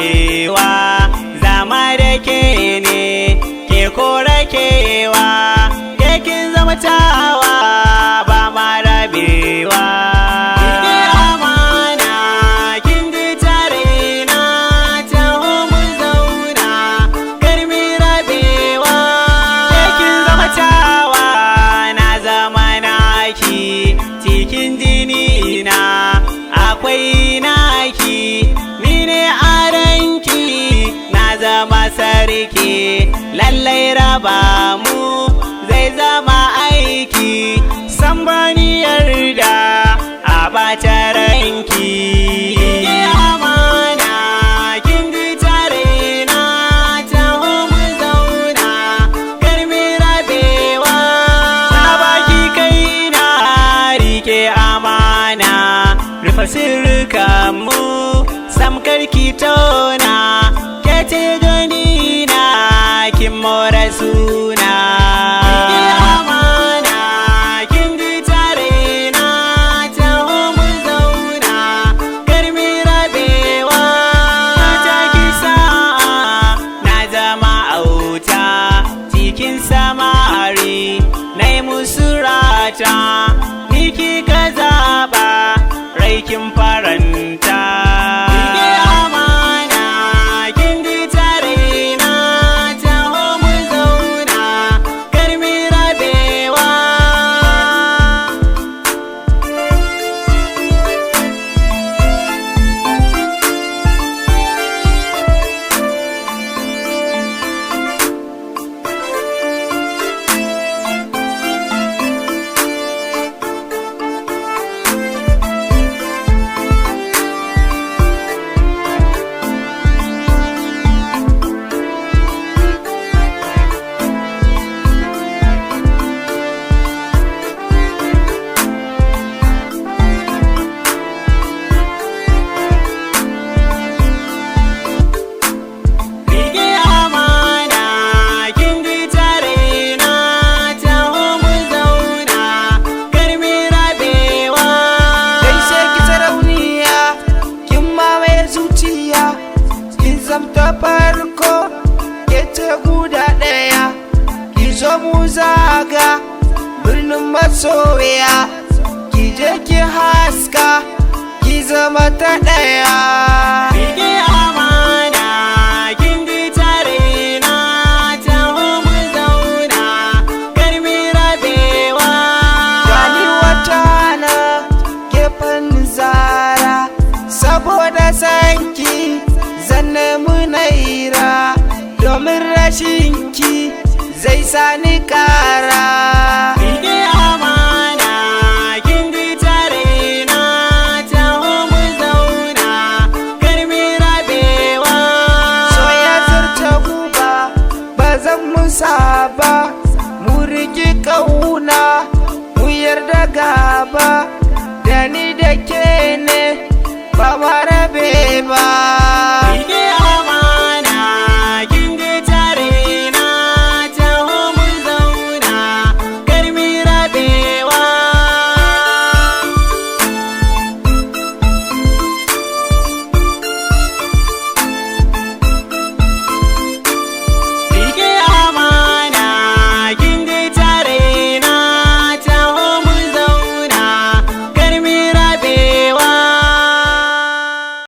rabewa zama da ke ne ke kora kewa ke kin zama tawa ba ma rabewa ke amana kin ji tare na taho mu zauna karmi rabewa ke kin zama tawa na zama naki cikin jini na akwai naki ni ne aranki na zama sarki lallai raba mu zai zama aiki san bani yarda a bata ranki ke amana kin ji tare na taho mu zauna karmi rabewa na baki kaina rike amana rufe sirrikanmu samkar ki tona ke ce gani na kin more suna ke amana kin ji tare na taho mu zauna karmi rabewa ta ki sa'a na zama auta cikin samari na yi musu rata ni kika zaɓa kin faranta ke amana kin ji tare na taho mu zauna karmi rabewa farko ke ce guda ɗaya ki zo mu zaga birnin masoya ki je ki haska ki zama ta ɗaya ke amana kin ji tare na taho mu zauna karmi rabewa gani wata na gefen zara saboda sanki zan nemi naira domin rashinki zai sani ka